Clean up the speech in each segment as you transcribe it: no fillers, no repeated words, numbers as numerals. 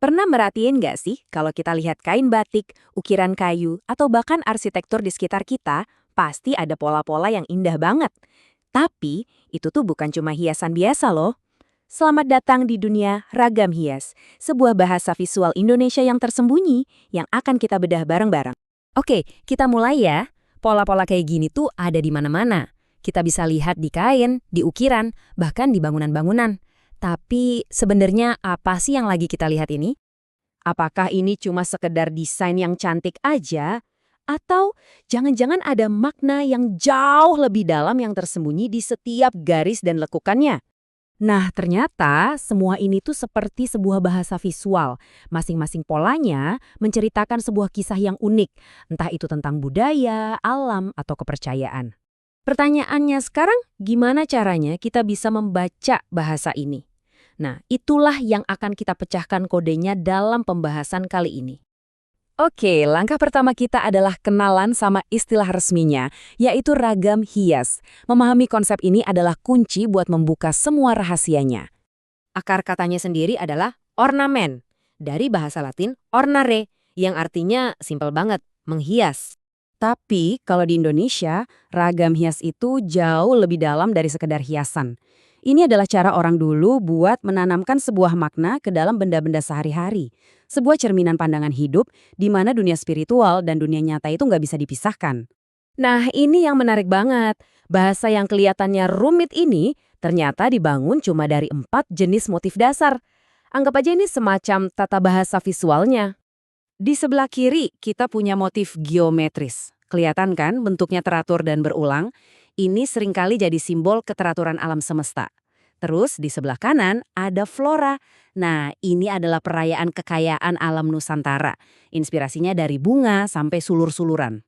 Pernah merhatiin nggak sih kalau kita lihat kain batik, ukiran kayu, atau bahkan arsitektur di sekitar kita, pasti ada pola-pola yang indah banget. Tapi, itu tuh bukan cuma hiasan biasa loh. Selamat datang di dunia ragam hias, sebuah bahasa visual Indonesia yang tersembunyi yang akan kita bedah bareng-bareng. Oke, kita mulai ya. Pola-pola kayak gini tuh ada di mana-mana. Kita bisa lihat di kain, di ukiran, bahkan di bangunan-bangunan. Tapi sebenarnya apa sih yang lagi kita lihat ini? Apakah ini cuma sekedar desain yang cantik aja? Atau jangan-jangan ada makna yang jauh lebih dalam yang tersembunyi di setiap garis dan lekukannya? Nah, ternyata semua ini tuh seperti sebuah bahasa visual. Masing-masing polanya menceritakan sebuah kisah yang unik, entah itu tentang budaya, alam, atau kepercayaan. Pertanyaannya sekarang, gimana caranya kita bisa membaca bahasa ini? Nah, itulah yang akan kita pecahkan kodenya dalam pembahasan kali ini. Oke, langkah pertama kita adalah kenalan sama istilah resminya, yaitu ragam hias. Memahami konsep ini adalah kunci buat membuka semua rahasianya. Akar katanya sendiri adalah ornamen, dari bahasa Latin ornare, yang artinya simpel banget, menghias. Tapi kalau di Indonesia, ragam hias itu jauh lebih dalam dari sekedar hiasan. Ini adalah cara orang dulu buat menanamkan sebuah makna ke dalam benda-benda sehari-hari. Sebuah cerminan pandangan hidup di mana dunia spiritual dan dunia nyata itu nggak bisa dipisahkan. Nah, ini yang menarik banget. Bahasa yang kelihatannya rumit ini ternyata dibangun cuma dari 4 jenis motif dasar. Anggap aja ini semacam tata bahasa visualnya. Di sebelah kiri, kita punya motif geometris. Kelihatan kan bentuknya teratur dan berulang? Ini seringkali jadi simbol keteraturan alam semesta. Terus di sebelah kanan ada flora. Nah, ini adalah perayaan kekayaan alam Nusantara. Inspirasinya dari bunga sampai sulur-suluran.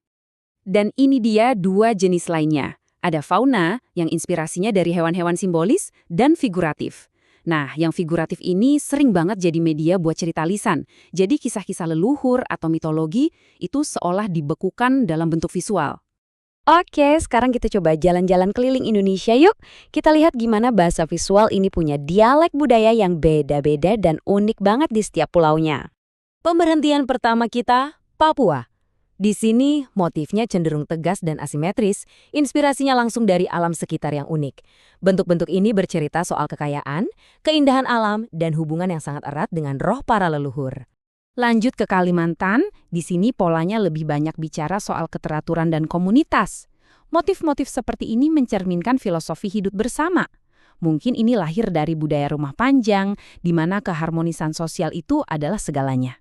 Dan ini dia 2 jenis lainnya. Ada fauna yang inspirasinya dari hewan-hewan simbolis dan figuratif. Nah, yang figuratif ini sering banget jadi media buat cerita lisan. Jadi kisah-kisah leluhur atau mitologi itu seolah dibekukan dalam bentuk visual. Oke, sekarang kita coba jalan-jalan keliling Indonesia yuk. Kita lihat gimana bahasa visual ini punya dialek budaya yang beda-beda dan unik banget di setiap pulaunya. Pemberhentian pertama kita, Papua. Di sini, motifnya cenderung tegas dan asimetris, inspirasinya langsung dari alam sekitar yang unik. Bentuk-bentuk ini bercerita soal kekayaan, keindahan alam, dan hubungan yang sangat erat dengan roh para leluhur. Lanjut ke Kalimantan, di sini polanya lebih banyak bicara soal keteraturan dan komunitas. Motif-motif seperti ini mencerminkan filosofi hidup bersama. Mungkin ini lahir dari budaya rumah panjang, di mana keharmonisan sosial itu adalah segalanya.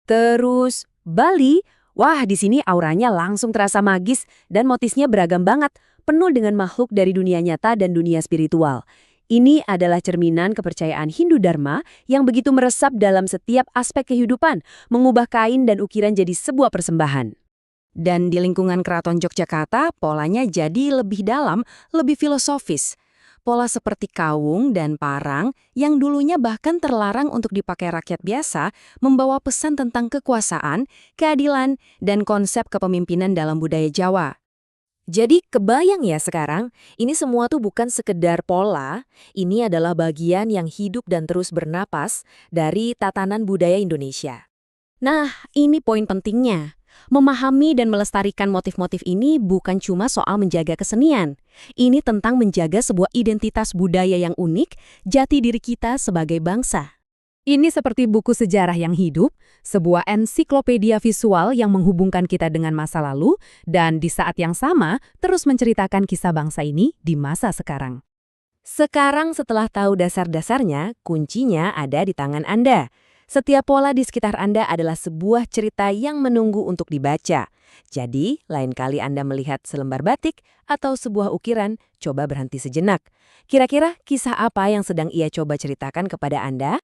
Terus, Bali. Wah, di sini auranya langsung terasa magis dan motifnya beragam banget, penuh dengan makhluk dari dunia nyata dan dunia spiritual. Ini adalah cerminan kepercayaan Hindu Dharma yang begitu meresap dalam setiap aspek kehidupan, mengubah kain dan ukiran jadi sebuah persembahan. Dan di lingkungan Keraton Yogyakarta, polanya jadi lebih dalam, lebih filosofis. Pola seperti kawung dan parang yang dulunya bahkan terlarang untuk dipakai rakyat biasa membawa pesan tentang kekuasaan, keadilan, dan konsep kepemimpinan dalam budaya Jawa. Jadi kebayang ya sekarang, ini semua tuh bukan sekedar pola, ini adalah bagian yang hidup dan terus bernapas dari tatanan budaya Indonesia. Nah, ini poin pentingnya. Memahami dan melestarikan motif-motif ini bukan cuma soal menjaga kesenian. Ini tentang menjaga sebuah identitas budaya yang unik, jati diri kita sebagai bangsa. Ini seperti buku sejarah yang hidup, sebuah ensiklopedia visual yang menghubungkan kita dengan masa lalu, dan di saat yang sama terus menceritakan kisah bangsa ini di masa sekarang. Sekarang setelah tahu dasar-dasarnya, kuncinya ada di tangan Anda. Setiap pola di sekitar Anda adalah sebuah cerita yang menunggu untuk dibaca. Jadi, lain kali Anda melihat selembar batik atau sebuah ukiran, coba berhenti sejenak. Kira-kira kisah apa yang sedang ia coba ceritakan kepada Anda?